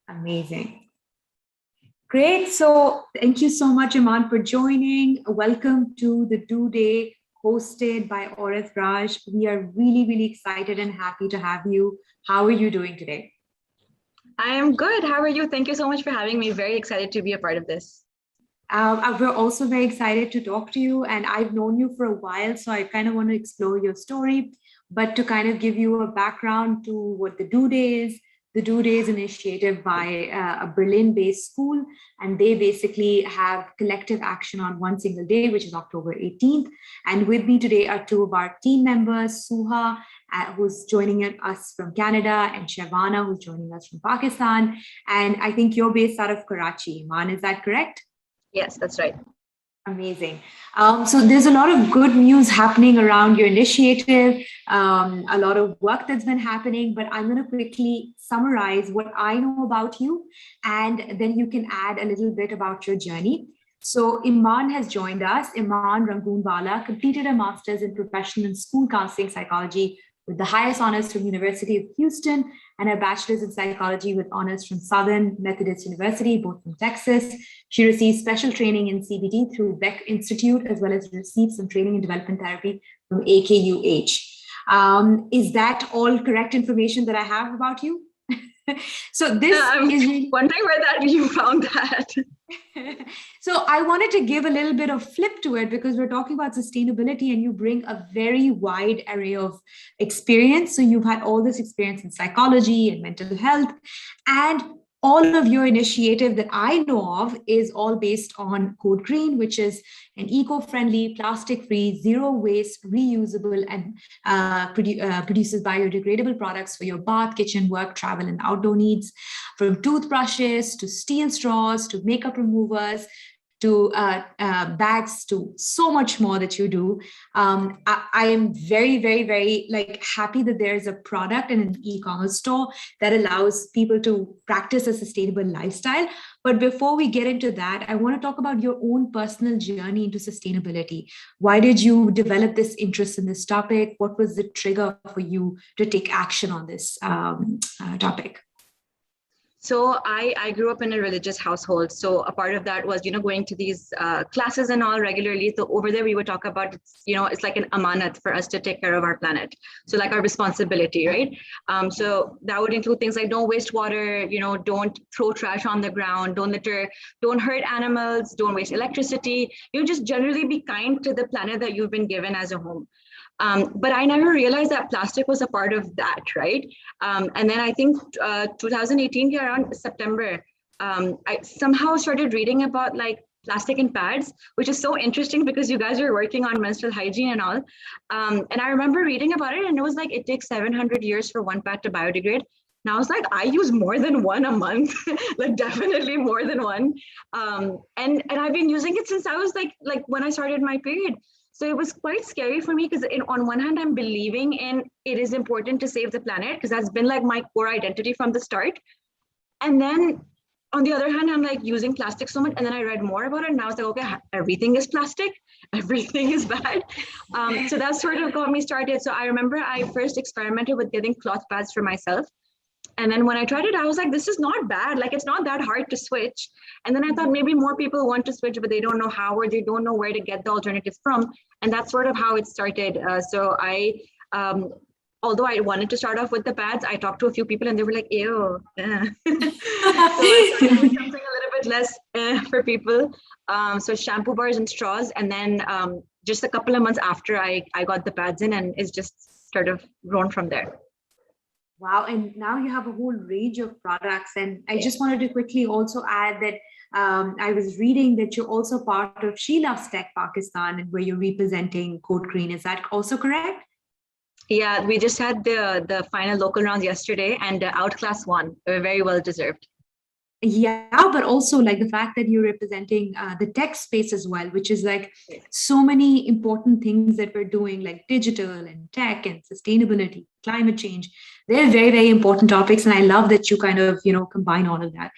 Amazing. Great. So thank you so much, Emaan, for joining. Welcome to the Do Day hosted by Orith Raj. We are really, really excited and happy to have you. How are you doing today? I am good. How are you? Thank you so much for having me. Very excited to be a part of this. We're also very excited to talk to you, and I've known you for a while, so I kind of want to explore your story. But to kind of give you a background to what the Do Day is, the Do Day is initiative by a Berlin-based school, and they basically have collective action on one single day, which is October 18th. And with me today are two of our team members, Suha, who's joining us from Canada, and Shavana, who's joining us from Pakistan. And I think you're based out of Karachi, Iman, is that correct? Yes, that's right. Amazing. So there's a lot of good news happening around your initiative, a lot of work that's been happening, but I'm going to quickly summarize what I know about you, and then you can add a little bit about your journey. So Emaan has joined us. Emaan Rangoonwala completed a master's in professional and school counseling psychology with the highest honors from University of Houston and a bachelor's in psychology with honors from Southern Methodist University, both from Texas. She received special training in CBT through Beck Institute, as well as received some training in development therapy from AKUH. Is that all correct information that I have about you? So this is really wondering where that you found that. So I wanted to give a little bit of flip to it because we're talking about sustainability and you bring a very wide array of experience. So you've had all this experience in psychology and mental health, and all of your initiative that I know of is all based on Code Green, which is an eco-friendly, plastic-free, zero-waste, reusable, and produces biodegradable products for your bath, kitchen, work, travel, and outdoor needs. From toothbrushes to steel straws to makeup removers to bags to so much more that you do. I am very, very, very happy that there's a product and an e-commerce store that allows people to practice a sustainable lifestyle. But before we get into that, I want to talk about your own personal journey into sustainability. Why did you develop this interest in this topic? What was the trigger for you to take action on this topic? So I grew up in a religious household. So a part of that was, going to these classes and all regularly. So over there, we would talk about, it's like an amanat for us to take care of our planet. So like our responsibility, right? So that would include things like don't waste water, don't throw trash on the ground, don't litter, don't hurt animals, don't waste electricity. Just generally be kind to the planet that you've been given as a home. But I never realized that plastic was a part of that, right? And then I think 2018, around September, I somehow started reading about plastic in pads, which is so interesting because you guys are working on menstrual hygiene and all. And I remember reading about it and it was like, it takes 700 years for one pad to biodegrade. And I was like, I use more than one a month, definitely more than one. And I've been using it since I was like when I started my period. So it was quite scary for me because on one hand, I'm believing in it is important to save the planet because that's been my core identity from the start. And then on the other hand, I'm using plastic so much. And then I read more about it and I was like, okay, everything is plastic. Everything is bad. So that sort of got me started. So I remember I first experimented with getting cloth pads for myself. And then when I tried it, I was like, this is not bad. It's not that hard to switch. And then I thought maybe more people want to switch, but they don't know how, or they don't know where to get the alternatives from. And that's sort of how it started. So I, although I wanted to start off with the pads, I talked to a few people and they were like, ew. So I started with something a little bit less for people. So shampoo bars and straws. And then just a couple of months after I got the pads in, and it's just sort of grown from there. Wow, and now you have a whole range of products. And I just wanted to quickly also add that I was reading that you're also part of She Loves Tech Pakistan, and where you're representing Code Green. Is that also correct? Yeah, we just had the final local rounds yesterday and outclass won. Very well deserved. Yeah, but also the fact that you're representing the tech space as well, which is so many important things that we're doing, like digital and tech and sustainability, climate change. They're very, very important topics. And I love that you kind of, combine all of that.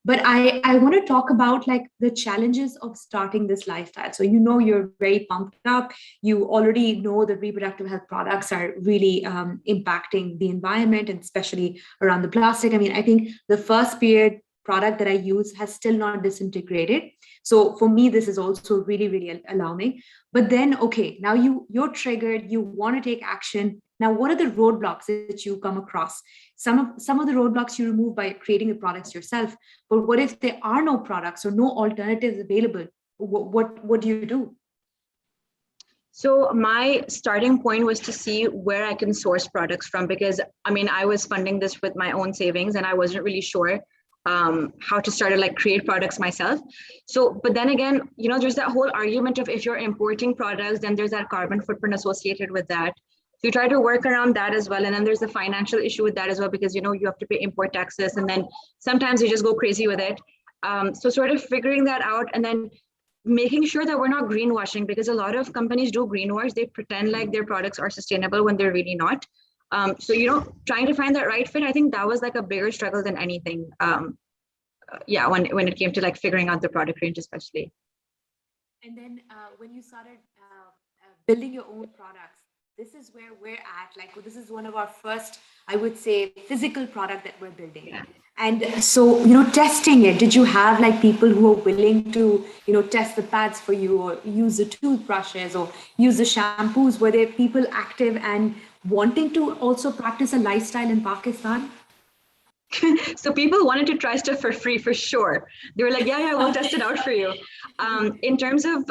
But I want to talk about like the challenges of starting this lifestyle. So, you're very pumped up. You already know that reproductive health products are really impacting the environment, and especially around the plastic. I mean, I think the first period product that I use has still not disintegrated. So for me, this is also really, really alarming. But then, okay, now you're triggered. You want to take action. Now, what are the roadblocks that you come across? Some of the roadblocks you remove by creating the products yourself. But what if there are no products or no alternatives available? What do you do? So my starting point was to see where I can source products from, because I mean, I was funding this with my own savings and I wasn't really sure how to start to like create products myself. So, but then again, there's that whole argument of if you're importing products, then there's that carbon footprint associated with that. So you try to work around that as well. And then there's the financial issue with that as well, because, you have to pay import taxes and then sometimes you just go crazy with it. So sort of figuring that out and then making sure that we're not greenwashing, because a lot of companies do greenwash. They pretend like their products are sustainable when they're really not. So, trying to find that right fit, I think that was like a bigger struggle than anything. When it came to like figuring out the product range, especially. And then when you started building your own products, this is where we're at. Like, this is one of our first, I would say, physical product that we're building. Yeah. And so, testing it, did you have like people who are willing to, test the pads for you, or use the toothbrushes, or use the shampoos? Were there people active and wanting to also practice a lifestyle in Pakistan? So people wanted to try stuff for free for sure. They were like, yeah, we'll test it out for you. In terms of,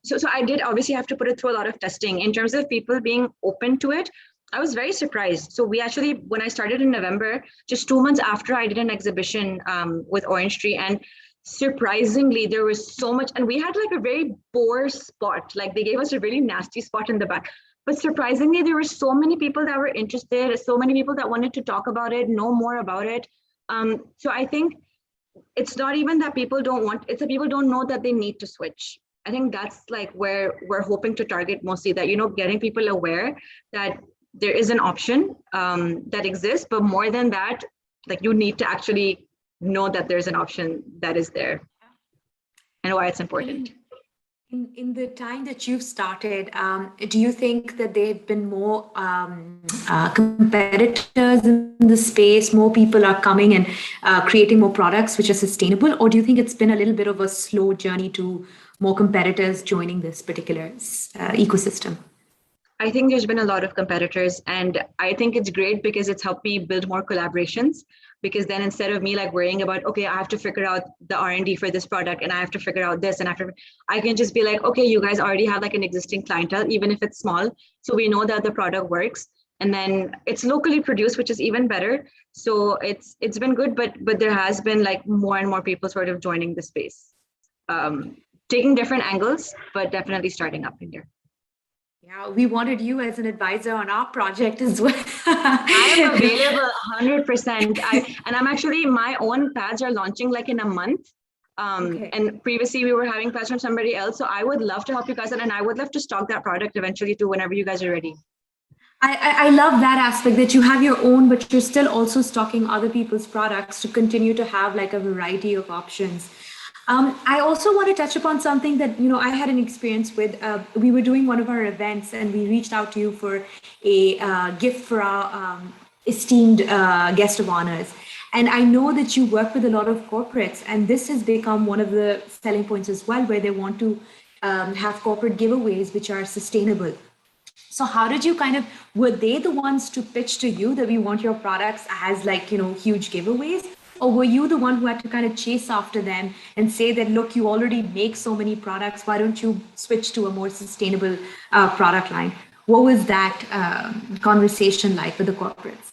so I did obviously have to put it through a lot of testing. In terms of people being open to it, I was very surprised. So we actually, when I started in November, just 2 months after, I did an exhibition with Orange Tree, and surprisingly, there was so much, and we had like a very poor spot. Like they gave us a really nasty spot in the back. But surprisingly, there were so many people that were interested, so many people that wanted to talk about it, know more about it. So I think it's not even that people don't want, it's that people don't know that they need to switch. I think that's like where we're hoping to target mostly, that, getting people aware that there is an option that exists, but more than that, like you need to actually know that there's an option that is there and why it's important. In the time that you've started, do you think that there have been more competitors in the space, more people are coming and creating more products which are sustainable? Or do you think it's been a little bit of a slow journey to more competitors joining this particular ecosystem? I think there's been a lot of competitors, and I think it's great because it's helped me build more collaborations. Because then instead of me like worrying about, okay, I have to figure out the R&D for this product and I have to figure out this, and I can just be like, okay, you guys already have like an existing clientele, even if it's small. So we know that the product works, and then it's locally produced, which is even better. So it's been good, but there has been like more and more people sort of joining the space, taking different angles, but definitely starting up in here. Yeah, we wanted you as an advisor on our project as well. I am available 100%. And I'm actually, my own pads are launching like in a month. Okay. And previously we were having pads from somebody else. So I would love to help you guys, and I would love to stock that product eventually too, whenever you guys are ready. I love that aspect, that you have your own, but you're still also stocking other people's products to continue to have like a variety of options. I also want to touch upon something that, I had an experience with. We were doing one of our events and we reached out to you for a gift for our esteemed guest of honors. And I know that you work with a lot of corporates, and this has become one of the selling points as well, where they want to have corporate giveaways which are sustainable. So how did you were they the ones to pitch to you that we want your products as like, huge giveaways? Or were you the one who had to kind of chase after them and say that, look, you already make so many products, why don't you switch to a more sustainable product line? What was that conversation like with the corporates?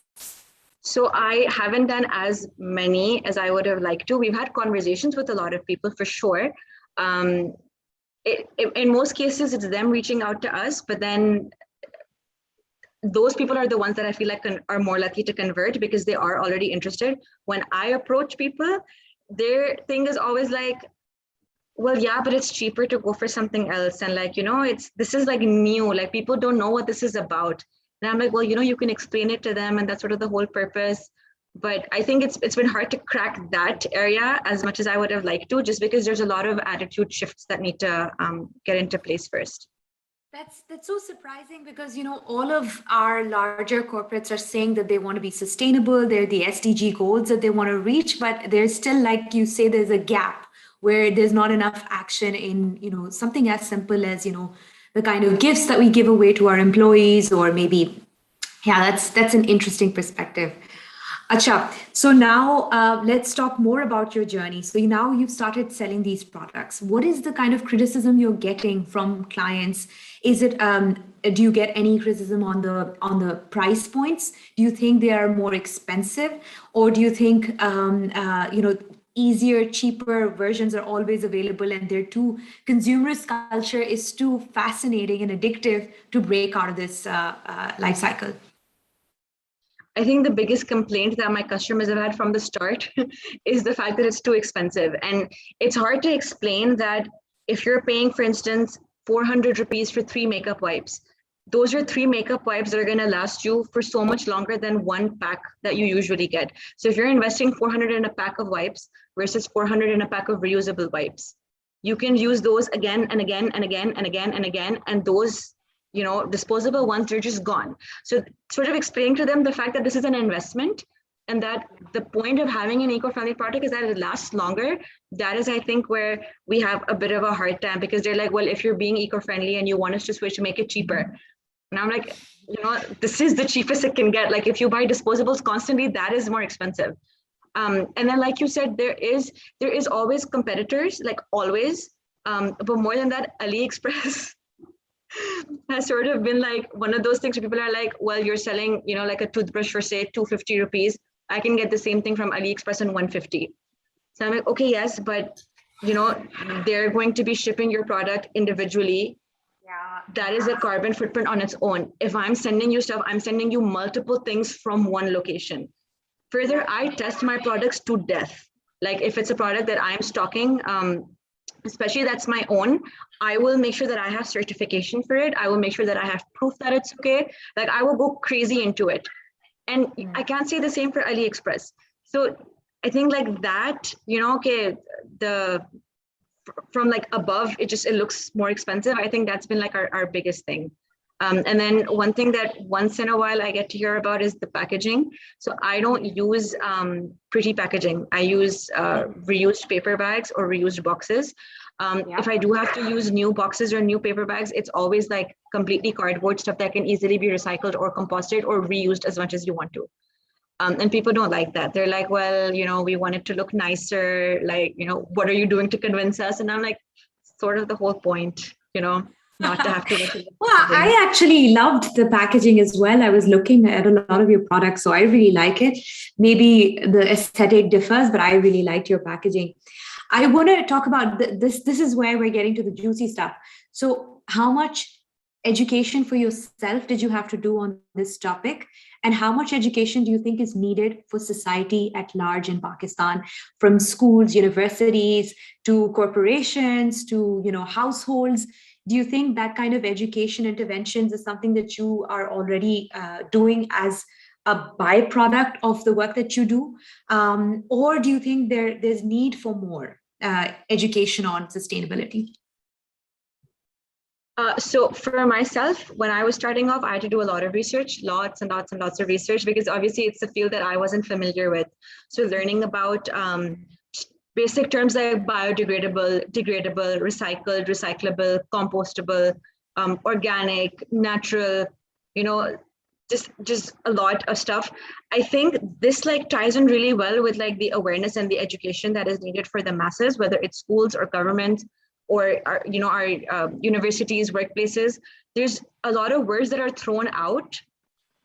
So I haven't done as many as I would have liked to. We've had conversations with a lot of people for sure. In most cases, it's them reaching out to us, but then those people are the ones that I feel like are more likely to convert because they are already interested. When I approach people, their thing is always like, well, yeah, but it's cheaper to go for something else. And like, this is like new, like people don't know what this is about. And I'm like, well, you can explain it to them, and that's sort of the whole purpose. But I think it's been hard to crack that area as much as I would have liked to, just because there's a lot of attitude shifts that need to get into place first. That's so surprising because all of our larger corporates are saying that they want to be sustainable. They're the SDG goals that they want to reach, but there's still, like you say, there's a gap where there's not enough action in something as simple as the kind of gifts that we give away to our employees, or maybe yeah, that's an interesting perspective. Acha, so now let's talk more about your journey. So now you've started selling these products. What is the kind of criticism you're getting from clients? Is it do you get any criticism on the price points? Do you think they are more expensive, or do you think easier, cheaper versions are always available, and they're too consumerist culture is too fascinating and addictive to break out of this life cycle? I think the biggest complaint that my customers have had from the start is the fact that it's too expensive. And it's hard to explain that if you're paying, for instance, 400 rupees for 3 makeup wipes, those are 3 makeup wipes that are going to last you for so much longer than one pack that you usually get. So if you're investing 400 in a pack of wipes versus 400 in a pack of reusable wipes, you can use those again and again and again and again and again. And those disposable ones, they're just gone. So sort of explaining to them the fact that this is an investment and that the point of having an eco-friendly product is that it lasts longer. That is, I think, where we have a bit of a hard time, because they're like, well, if you're being eco-friendly and you want us to switch to make it cheaper. And I'm like, this is the cheapest it can get. Like if you buy disposables constantly, that is more expensive. And then, like you said, there is always competitors, like always. But more than that, AliExpress has sort of been like one of those things where people are like, well, you're selling, like a toothbrush for say 250 rupees. I can get the same thing from AliExpress in 150. So I'm like, okay, yes, but they're going to be shipping your product individually. Yeah. That is a carbon footprint on its own. If I'm sending you stuff, I'm sending you multiple things from one location. Further, I test my products to death. Like if it's a product that I'm stocking, especially that's my own, I will make sure that I have certification for it. I will make sure that I have proof that it's okay. Like I will go crazy into it. And I can't say the same for AliExpress. So I think like that, okay, from like above, it looks more expensive. I think that's been like our biggest thing. And then one thing that once in a while I get to hear about is the packaging. So I don't use pretty packaging. I use reused paper bags or reused boxes. If I do have to use new boxes or new paper bags, it's always like completely cardboard stuff that can easily be recycled or composted or reused as much as you want to. And people don't like that. They're like, well, we want it to look nicer. Like, what are you doing to convince us? And I'm like, sort of the whole point, not to have to. Well, I actually loved the packaging as well. I was looking at a lot of your products, so I really like it. Maybe the aesthetic differs, but I really liked your packaging. I want to talk about this. This is where we're getting to the juicy stuff. So how much education for yourself did you have to do on this topic? And how much education do you think is needed for society at large in Pakistan, from schools, universities, to corporations, to households? Do you think that kind of education interventions is something that you are already doing as a byproduct of the work that you do? Or do you think there's need for more education on sustainability? So for myself, when I was starting off, I had to do a lot of research, lots and lots and lots of research, because obviously it's a field that I wasn't familiar with. So learning about basic terms like biodegradable, degradable, recycled, recyclable, compostable, organic, natural, just a lot of stuff. I think this like ties in really well with like the awareness and the education that is needed for the masses, whether it's schools or government or our universities, workplaces. There's a lot of words that are thrown out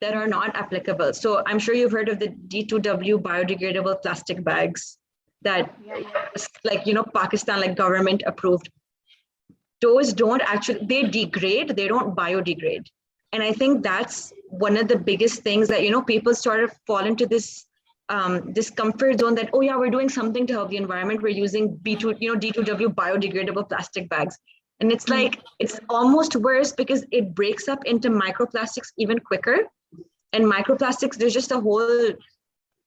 that are not applicable. So I'm sure you've heard of the D2W biodegradable plastic bags that like, Pakistan, like government approved. Those don't actually, they degrade, they don't biodegrade. And I think that's one of the biggest things that, people sort of fall into this comfort zone that, oh yeah, we're doing something to help the environment. We're using D2W biodegradable plastic bags. And it's like, it's almost worse because it breaks up into microplastics even quicker. And microplastics, there's just a whole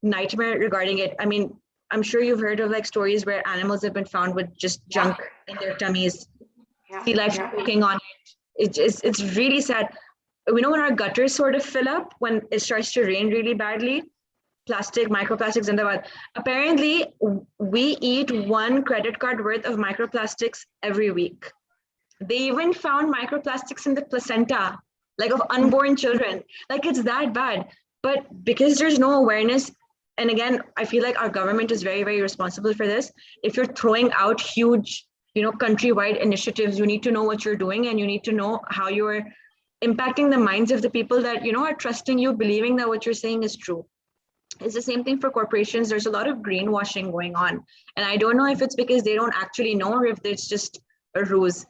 nightmare regarding it. I mean, I'm sure you've heard of like stories where animals have been found with just junk in their tummies, sea life choking on it. It's really sad. We know when our gutters sort of fill up when it starts to rain really badly, plastic, microplastics in the wild. Apparently, we eat 1 credit card worth of microplastics every week. They even found microplastics in the placenta, like of unborn children. Like it's that bad. But because there's no awareness, and again, I feel like our government is very, very responsible for this. If you're throwing out huge, countrywide initiatives, you need to know what you're doing, and you need to know how you're impacting the minds of the people that, are trusting you, believing that what you're saying is true. It's the same thing for corporations. There's a lot of greenwashing going on. And I don't know if it's because they don't actually know or if it's just a ruse.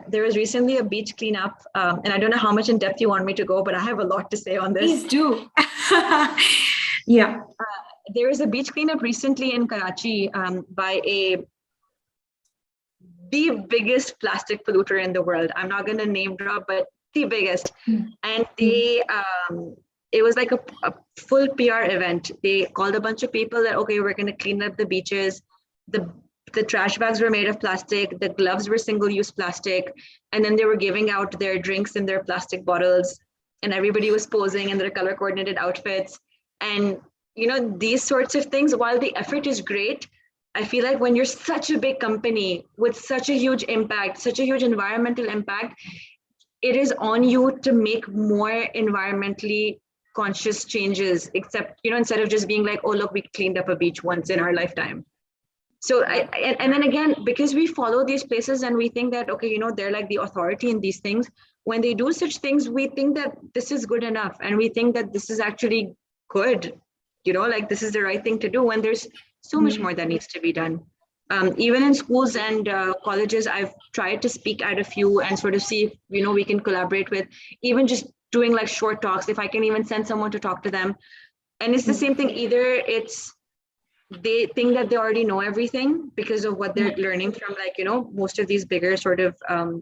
There was recently a beach cleanup, and I don't know how much in depth you want me to go, but I have a lot to say on this. Please do. Yeah. There was a beach cleanup recently in Karachi by the biggest plastic polluter in the world. I'm not going to name drop, but the biggest. And they, it was like a full PR event. They called a bunch of people that, okay, we're going to clean up the beaches. The trash bags were made of plastic. The gloves were single-use plastic. And then they were giving out their drinks in their plastic bottles. And everybody was posing in their color-coordinated outfits. And, these sorts of things, while the effort is great, I feel like when you're such a big company with such a huge impact, such a huge environmental impact, it is on you to make more environmentally conscious changes, except, instead of just being like, oh, look, we cleaned up a beach once in our lifetime. So, and then again, because we follow these places and we think that, okay, they're like the authority in these things, when they do such things, we think that this is good enough. And we think that this is actually good, like this is the right thing to do, when there's so much more that needs to be done. Even in schools and colleges, I've tried to speak at a few and sort of see if, we can collaborate with, even just doing like short talks, if I can even send someone to talk to them. And it's the same thing, either it's, they think that they already know everything because of what they're learning from like, most of these bigger sort of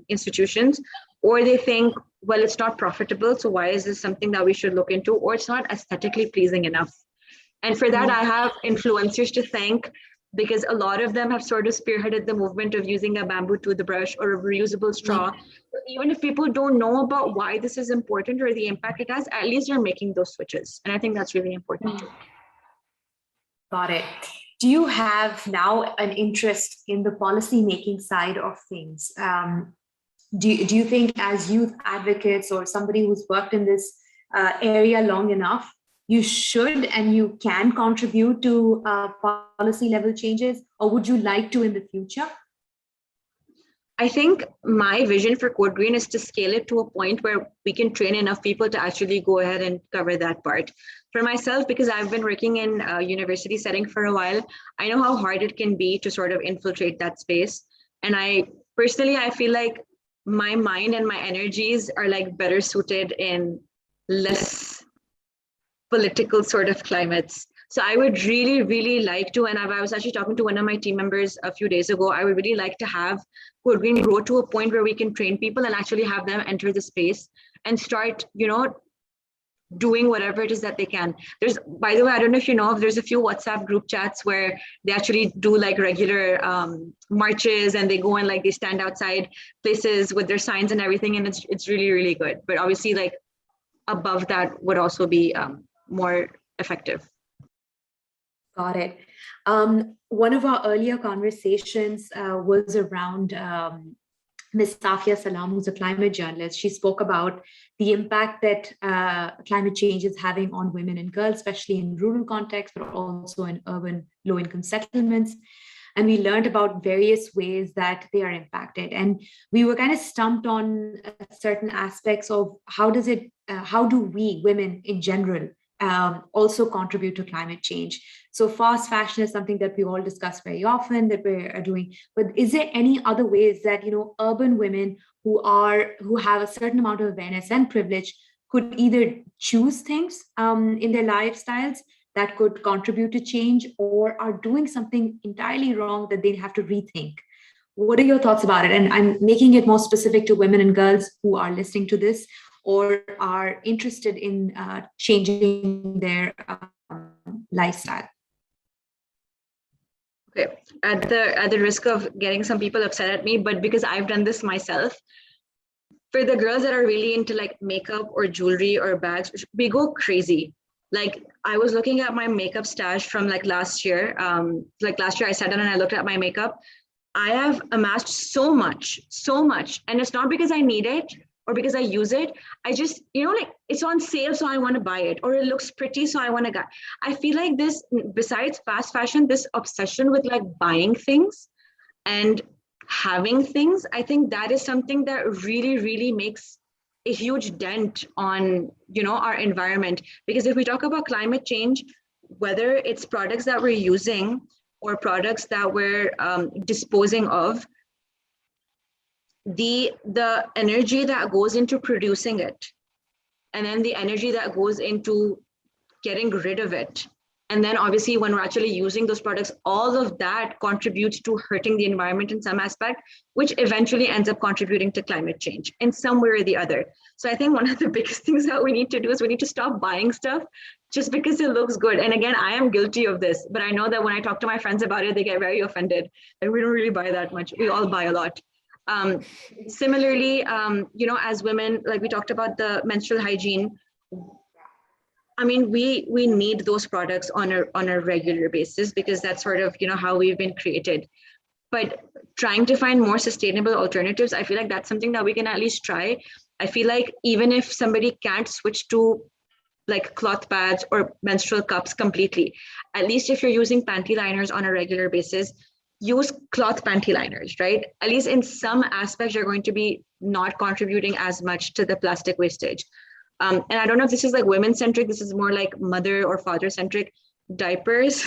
institutions, or they think, well, it's not profitable, so why is this something that we should look into, or it's not aesthetically pleasing enough. And for that, I have influencers to thank, because a lot of them have sort of spearheaded the movement of using a bamboo toothbrush or a reusable straw. So even if people don't know about why this is important or the impact it has, at least they're making those switches. And I think that's really important too. Got it. Do you have now an interest in the policy making side of things? Do you think, as youth advocates or somebody who's worked in this area long enough, you should and you can contribute to policy level changes, or would you like to in the future? I think my vision for Code Green is to scale it to a point where we can train enough people to actually go ahead and cover that part. For myself, because I've been working in a university setting for a while, I know how hard it can be to sort of infiltrate that space. And I feel like my mind and my energies are like better suited in less political sort of climates. So I would really, really like to, and I was actually talking to one of my team members a few days ago, I would really like to have Code Green grow to a point where we can train people and actually have them enter the space and start, doing whatever it is that they can. There's, by the way, I don't know if you know, there's a few WhatsApp group chats where they actually do like regular marches, and they go and like they stand outside places with their signs and everything. And it's really, really good. But obviously like above that would also be more effective. Got it. One of our earlier conversations was around Ms. Safia Salam, who's a climate journalist. She spoke about the impact that climate change is having on women and girls, especially in rural contexts, but also in urban low-income settlements. And we learned about various ways that they are impacted. And we were kind of stumped on certain aspects of how do we, women in general, also contribute to climate change. So fast fashion is something that we all discuss very often, that we're doing. But is there any other ways that urban women who have a certain amount of awareness and privilege could either choose things in their lifestyles that could contribute to change, or are doing something entirely wrong that they have to rethink? What are your thoughts about it? And I'm making it more specific to women and girls who are listening to this or are interested in changing their lifestyle. Okay, at the risk of getting some people upset at me, but because I've done this myself, for the girls that are really into like makeup or jewelry or bags, we go crazy. Like I was looking at my makeup stash from like last year. Like last year I sat down and I looked at my makeup. I have amassed so much. And it's not because I need it or because I use it. I just, like it's on sale, so I want to buy it, or it looks pretty, so I want to get. I feel like this, besides fast fashion, this obsession with like buying things and having things, I think that is something that really, really makes a huge dent on, our environment. Because if we talk about climate change, whether it's products that we're using or products that we're disposing of, the energy that goes into producing it, and then the energy that goes into getting rid of it, and then obviously when we're actually using those products, all of that contributes to hurting the environment in some aspect, which eventually ends up contributing to climate change in some way or the other. So I think one of the biggest things that we need to do is we need to stop buying stuff just because it looks good. And again, I am guilty of this, but I know that when I talk to my friends about it, they get very offended. And we don't really buy that much. We all buy a lot. Similarly, as women, like we talked about the menstrual hygiene, I mean, we need those products on a regular basis because that's sort of, how we've been created. But trying to find more sustainable alternatives, I feel like that's something that we can at least try. I feel like even if somebody can't switch to like cloth pads or menstrual cups completely, at least if you're using panty liners on a regular basis, use cloth panty liners, right? At least in some aspects, you're going to be not contributing as much to the plastic wastage. And I don't know if this is like women centric, this is more like mother or father centric. Diapers,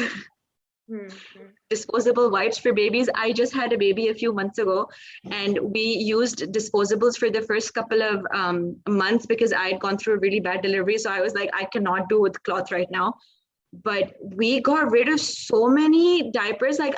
disposable wipes for babies. I just had a baby a few months ago and we used disposables for the first couple of months because I had gone through a really bad delivery. So I was like, I cannot do with cloth right now. But we got rid of so many diapers. Like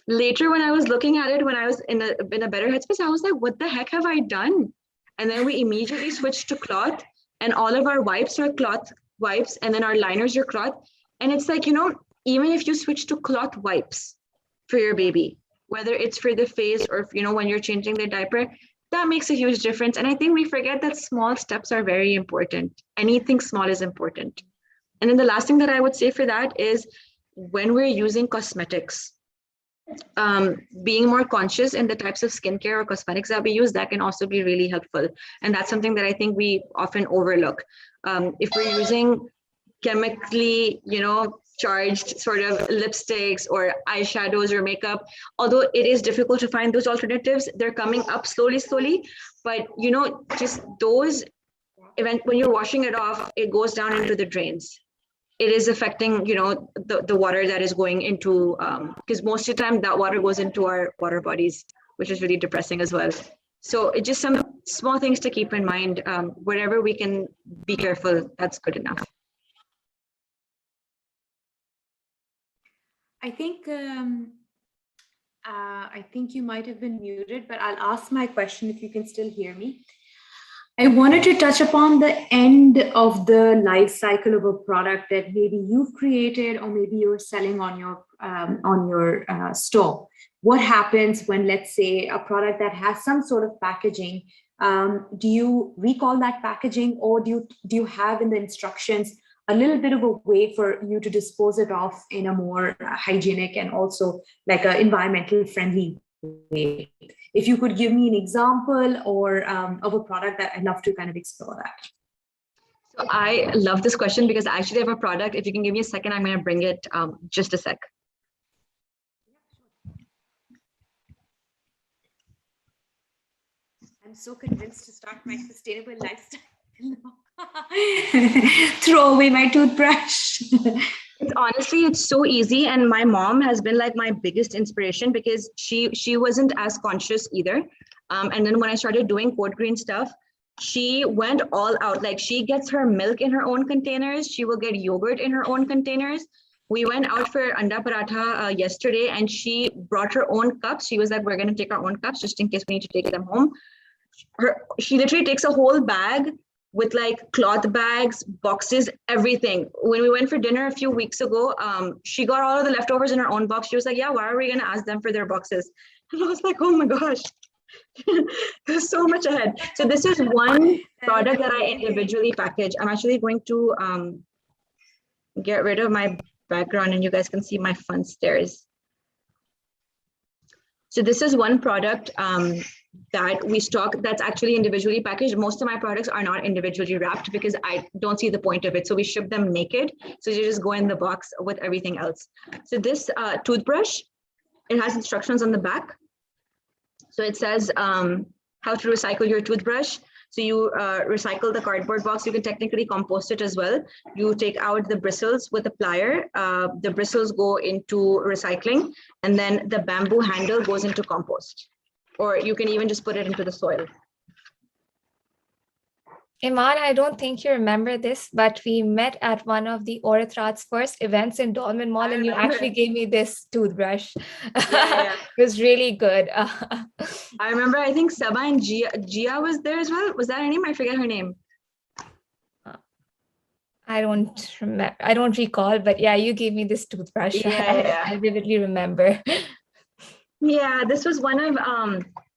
later when I was looking at it, when I was in a better headspace, I was like, what the heck have I done? And then we immediately switched to cloth, and all of our wipes are cloth wipes, and then our liners are cloth. And it's like, even if you switch to cloth wipes for your baby, whether it's for the face or, when you're changing their diaper, that makes a huge difference. And I think we forget that small steps are very important. Anything small is important. And then the last thing that I would say for that is when we're using cosmetics, being more conscious in the types of skincare or cosmetics that we use, that can also be really helpful. And that's something that I think we often overlook. If we're using chemically, charged sort of lipsticks or eyeshadows or makeup, although it is difficult to find those alternatives, they're coming up slowly. But, just those when you're washing it off, it goes down into the drains. It is affecting, the water that is going into, because most of the time that water goes into our water bodies, which is really depressing as well. So it's just some small things to keep in mind. Wherever we can be careful, that's good enough. I think you might have been muted, but I'll ask my question if you can still hear me. I wanted to touch upon the end of the life cycle of a product that maybe you've created or maybe you're selling on your store. What happens when, let's say, a product that has some sort of packaging, do you recall that packaging, or do you have in the instructions a little bit of a way for you to dispose it off in a more hygienic and also like an environmental friendly way? If you could give me an example or of a product, that I'd love to kind of explore that. So I love this question because I actually have a product. If you can give me a second, I'm going to bring it just a sec. I'm so convinced to start my sustainable lifestyle. Throw away my toothbrush. It's so easy, and my mom has been like my biggest inspiration because she wasn't as conscious either. And then when I started doing Code Green stuff, she went all out. Like she gets her milk in her own containers. She will get yogurt in her own containers. We went out for anda paratha yesterday, and she brought her own cups. She was like, we're going to take our own cups just in case we need to take them home. She literally takes a whole bag with like cloth bags, boxes, everything. When we went for dinner a few weeks ago, she got all of the leftovers in her own box. She was like, yeah, why are we gonna ask them for their boxes? And I was like, oh my gosh, there's so much ahead. So this is one product that I individually package. I'm actually going to get rid of my background and you guys can see my fun stairs. So this is one product that we stock that's actually individually packaged. Most of my products are not individually wrapped because I don't see the point of it. So we ship them naked. So you just go in the box with everything else. So this toothbrush, it has instructions on the back. So it says how to recycle your toothbrush. So you recycle the cardboard box. You can technically compost it as well. You take out the bristles with a plier. The bristles go into recycling, and then the bamboo handle goes into compost. Or you can even just put it into the soil. Emaan, I don't think you remember this, but we met at one of the Oratrat's first events in Dolmen Mall, and you actually gave me this toothbrush. Yeah. It was really good. I remember, I think Saba and Gia was there as well. Was that her name? I forget her name. I don't remember. I don't recall, but yeah, you gave me this toothbrush. Yeah. I vividly remember. Yeah, this was one of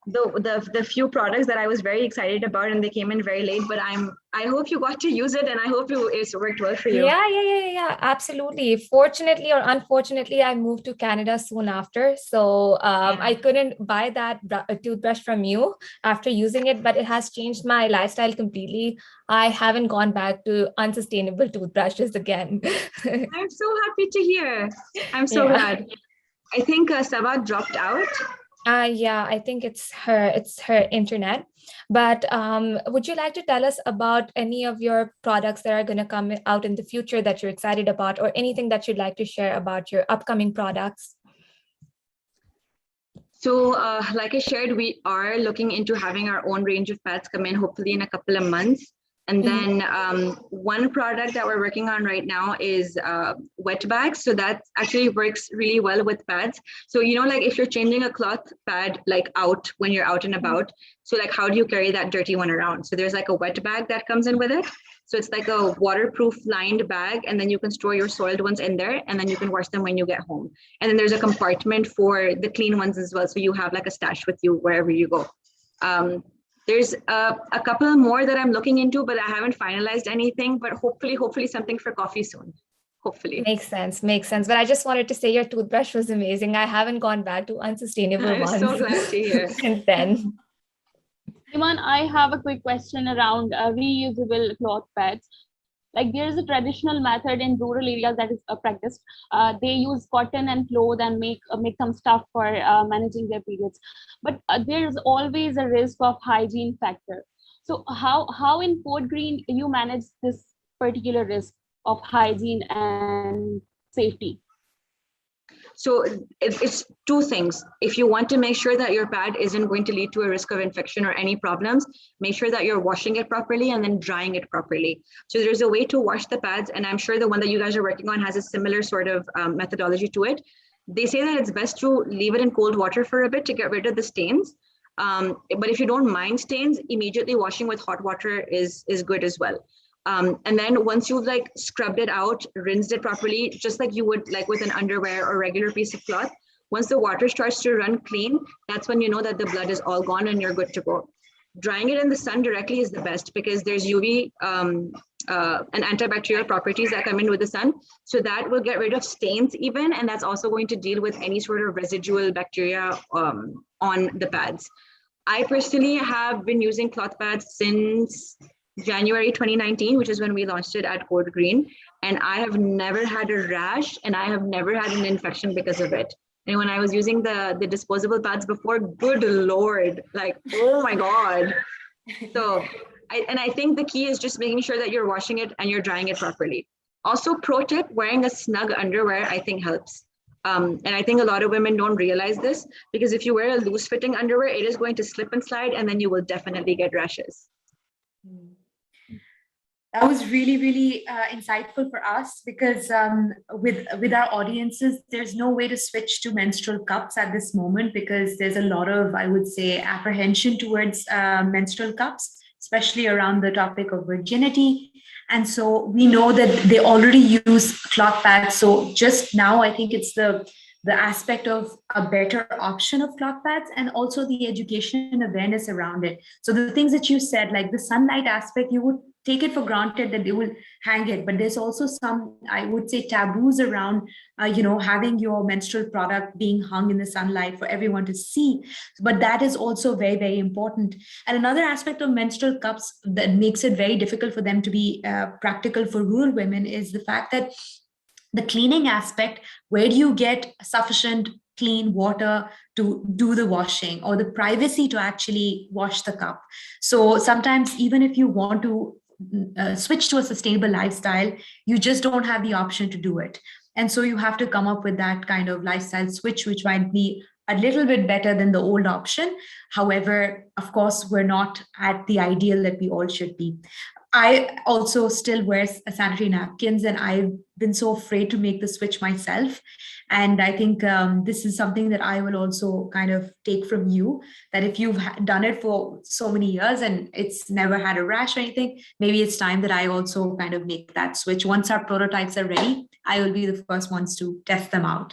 the few products that I was very excited about, and they came in very late. But I hope you got to use it, and I hope it's worked well for you. Yeah, absolutely. Fortunately or unfortunately, I moved to Canada soon after, so I couldn't buy that toothbrush from you after using it. But it has changed my lifestyle completely. I haven't gone back to unsustainable toothbrushes again. I'm so happy to hear. I'm so glad. I think Saba dropped out. Yeah, I think it's her internet. But would you like to tell us about any of your products that are going to come out in the future that you're excited about, or anything that you'd like to share about your upcoming products? So like I shared, we are looking into having our own range of pads come in, hopefully in a couple of months. And then one product that we're working on right now is wet bags. So that actually works really well with pads. So, you know, like if you're changing a cloth pad, like out when you're out and about, so like how do you carry that dirty one around? So there's like a wet bag that comes in with it. So it's like a waterproof lined bag, and then you can store your soiled ones in there, and then you can wash them when you get home. And then there's a compartment for the clean ones as well. So you have like a stash with you wherever you go. There's a couple more that I'm looking into, but I haven't finalized anything, but hopefully something for coffee soon. Hopefully. Makes sense. But I just wanted to say your toothbrush was amazing. I haven't gone back to unsustainable ones. I'm so glad to hear. Since then. Emaan, I have a quick question around reusable cloth pads. Like there is a traditional method in rural areas that is practiced. They use cotton and cloth and make some stuff for managing their periods. But there is always a risk of hygiene factor. So how in Fort Greene you manage this particular risk of hygiene and safety? So it's two things. If you want to make sure that your pad isn't going to lead to a risk of infection or any problems, make sure that you're washing it properly and then drying it properly. So there's a way to wash the pads, and I'm sure the one that you guys are working on has a similar sort of methodology to it. They say that it's best to leave it in cold water for a bit to get rid of the stains. But if you don't mind stains, immediately washing with hot water is good as well. And then once you've like scrubbed it out, rinsed it properly, just like you would like with an underwear or regular piece of cloth, once the water starts to run clean, that's when you know that the blood is all gone and you're good to go. Drying it in the sun directly is the best because there's UV and antibacterial properties that come in with the sun. So that will get rid of stains even, and that's also going to deal with any sort of residual bacteria on the pads. I personally have been using cloth pads since January 2019, which is when we launched it at Fort Greene, and I have never had a rash and I have never had an infection because of it. And when I was using the disposable pads before, good Lord, like, oh my God. So, I think the key is just making sure that you're washing it and you're drying it properly. Also, pro tip, wearing a snug underwear, I think helps. And I think a lot of women don't realize this because if you wear a loose fitting underwear, it is going to slip and slide and then you will definitely get rashes. That was really, really insightful for us because with our audiences, there's no way to switch to menstrual cups at this moment because there's a lot of, I would say, apprehension towards menstrual cups. especially around the topic of virginity. And so we know that they already use cloth pads. So just now, I think it's the aspect of a better option of cloth pads and also the education and awareness around it. So the things that you said, like the sunlight aspect, you would take it for granted that they will hang it, but there's also some, I would say, taboos around having your menstrual product being hung in the sunlight for everyone to see. But that is also very, very important. And another aspect of menstrual cups that makes it very difficult for them to be practical for rural women is the fact that the cleaning aspect, where do you get sufficient clean water to do the washing, or the privacy to actually wash the cup? So sometimes, even if you want to switch to a sustainable lifestyle, you just don't have the option to do it. And so you have to come up with that kind of lifestyle switch, which might be a little bit better than the old option. However, of course, we're not at the ideal that we all should be. I also still wear sanitary napkins, and I've been so afraid to make the switch myself. And I think this is something that I will also kind of take from you, that if you've done it for so many years and it's never had a rash or anything, maybe it's time that I also kind of make that switch. Once our prototypes are ready, I will be the first ones to test them out.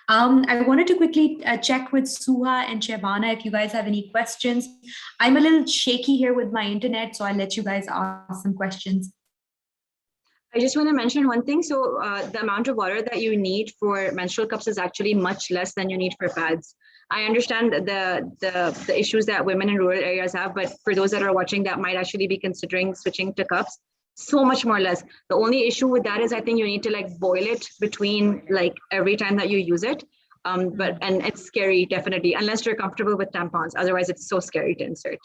I wanted to quickly check with Suha and Shabana if you guys have any questions. I'm a little shaky here with my internet, so I'll let you guys ask some questions. I just want to mention one thing. So the amount of water that you need for menstrual cups is actually much less than you need for pads. I understand the issues that women in rural areas have, but for those that are watching that might actually be considering switching to cups, so much more less. The only issue with that is I think you need to like boil it between like every time that you use it. And it's scary, definitely, unless you're comfortable with tampons. Otherwise, it's so scary to insert.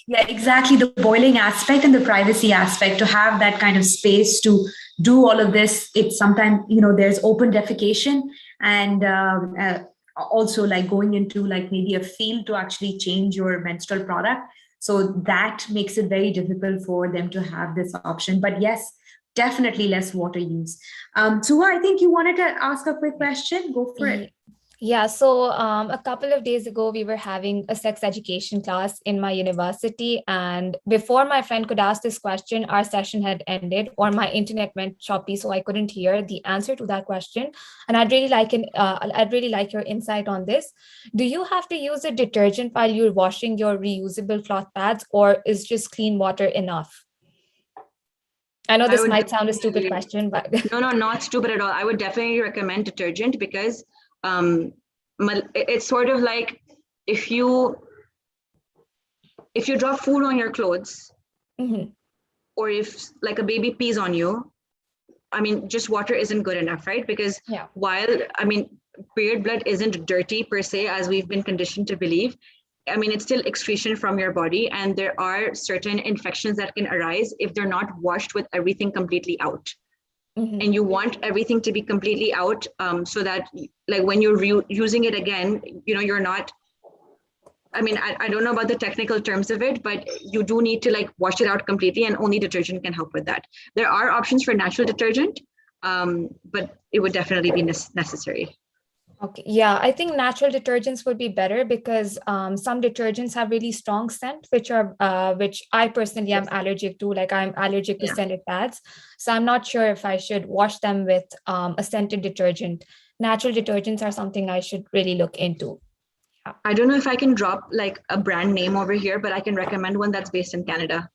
Yeah, exactly. The boiling aspect and the privacy aspect, to have that kind of space to do all of this. It's sometimes, there's open defecation, and also like going into like maybe a field to actually change your menstrual product. So that makes it very difficult for them to have this option. But yes, definitely less water use. Suha, I think you wanted to ask a quick question. Go for it. Yeah, so a couple of days ago, we were having a sex education class in my university. And before my friend could ask this question, our session had ended, or my internet went choppy, so I couldn't hear the answer to that question. And I'd really like your insight on this. Do you have to use a detergent while you're washing your reusable cloth pads, or is just clean water enough? I know this might sound a stupid question, but no, not stupid at all. I would definitely recommend detergent, because it's sort of like if you drop food on your clothes, or if like a baby pees on you, I mean, just water isn't good enough, right? Because while, I mean, period blood isn't dirty per se, as we've been conditioned to believe, I mean, it's still excretion from your body, and there are certain infections that can arise if they're not washed with everything completely out. And you want everything to be completely out, so that like when you're using it again, you're not, I mean, I don't know about the technical terms of it, but you do need to like wash it out completely, and only detergent can help with that. There are options for natural detergent, but it would definitely be necessary. Okay, yeah, I think natural detergents would be better, because some detergents have really strong scent, which I personally am allergic to. Like, I'm allergic to scented pads, so I'm not sure if I should wash them with a scented detergent. Natural detergents are something I should really look into. I don't know if I can drop like a brand name over here, but I can recommend one that's based in Canada.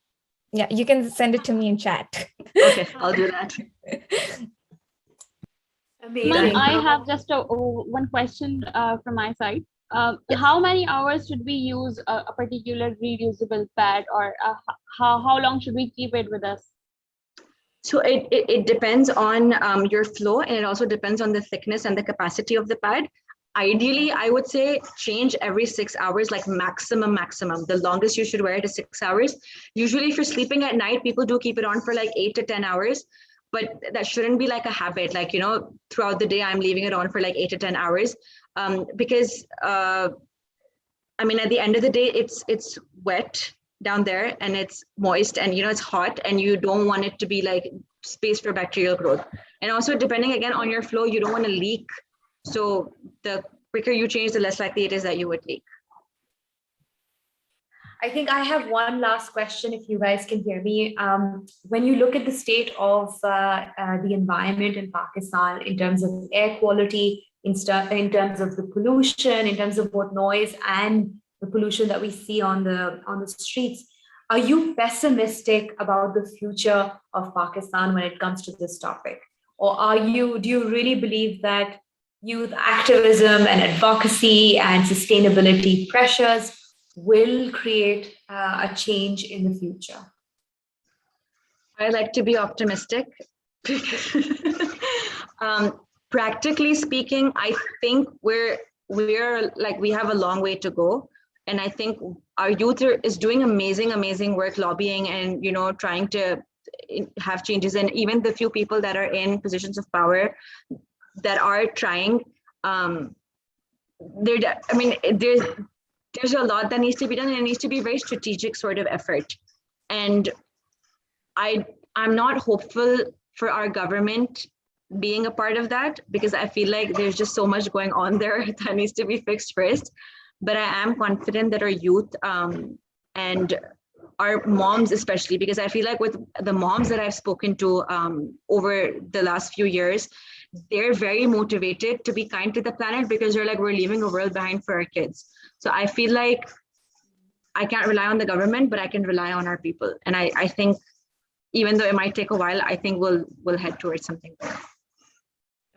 Yeah, you can send it to me in chat. Okay, I'll do that. Amazing. I have just one question from my side. How many hours should we use a particular reusable pad, or how long should we keep it with us? So it depends on your flow, and it also depends on the thickness and the capacity of the pad. Ideally, I would say change every 6 hours, like maximum. The longest you should wear it is 6 hours. Usually if you're sleeping at night, people do keep it on for like 8 to 10 hours. But that shouldn't be like a habit. Like, throughout the day, I'm leaving it on for like 8 to 10 hours. Because, I mean, at the end of the day, it's wet down there, and it's moist, and, it's hot, and you don't want it to be like space for bacterial growth. And also, depending again on your flow, you don't want to leak. So the quicker you change, the less likely it is that you would leak. I think I have one last question, if you guys can hear me. When you look at the state of the environment in Pakistan in terms of air quality, in terms of the pollution, in terms of both noise and the pollution that we see on the streets, are you pessimistic about the future of Pakistan when it comes to this topic? Or do you really believe that youth activism and advocacy and sustainability pressures will create a change in the future? I like to be optimistic. Practically speaking, I think we have a long way to go, and I think our youth is doing amazing work lobbying and trying to have changes, and even the few people that are in positions of power that are trying, there's a lot that needs to be done, and it needs to be a very strategic sort of effort. And I'm not hopeful for our government being a part of that, because I feel like there's just so much going on there that needs to be fixed first. But I am confident that our youth and our moms especially, because I feel like with the moms that I've spoken to over the last few years, they're very motivated to be kind to the planet, because they're like, we're leaving a world behind for our kids. So I feel like I can't rely on the government, but I can rely on our people. And I think even though it might take a while, I think we'll head towards something good.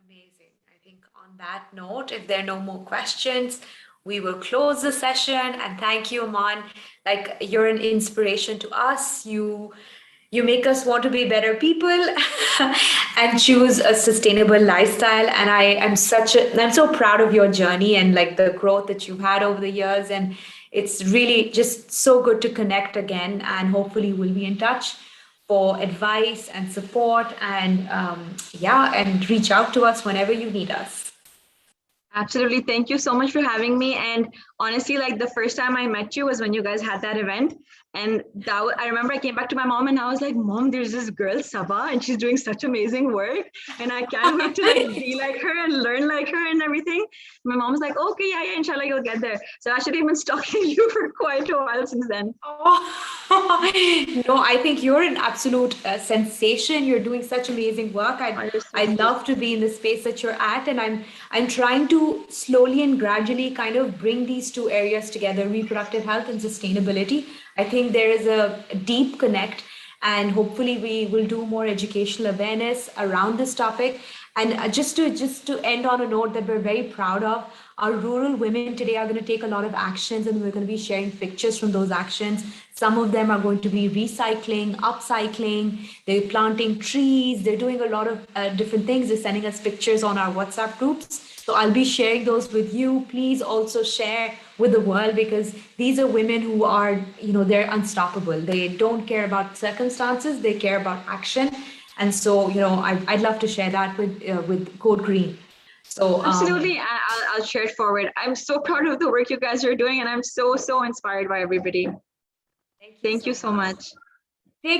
Amazing. I think on that note, if there are no more questions, we will close the session. And thank you, Emaan. Like, you're an inspiration to us. You make us want to be better people and choose a sustainable lifestyle. And I'm so proud of your journey and like the growth that you've had over the years. And it's really just so good to connect again. And hopefully we'll be in touch for advice and support, and and reach out to us whenever you need us. Absolutely. Thank you so much for having me. And honestly, like the first time I met you was when you guys had that event. And I remember I came back to my mom and I was like, Mom, there's this girl, Sabah, and she's doing such amazing work. And I can't wait to like be like her and learn like her and everything. My mom was like, okay, yeah, inshallah, you'll get there. So I actually been stalking you for quite a while since then. Oh, no, I think you're an absolute sensation. You're doing such amazing work. I'd love to be in the space that you're at. And I'm trying to slowly and gradually kind of bring these two areas together, reproductive health and sustainability. I think there is a deep connect, and hopefully we will do more educational awareness around this topic. And just to end on a note that we're very proud of, our rural women today are going to take a lot of actions, and we're going to be sharing pictures from those actions. Some of them are going to be recycling, upcycling, they're planting trees, they're doing a lot of different things. They're sending us pictures on our WhatsApp groups. So I'll be sharing those with you. Please also share with the world, because these are women who are, they're unstoppable. They don't care about circumstances, they care about action. And so, I'd love to share that with Code Green. So absolutely, I'll share it forward. I'm so proud of the work you guys are doing, and I'm so inspired by everybody. Thank you so much.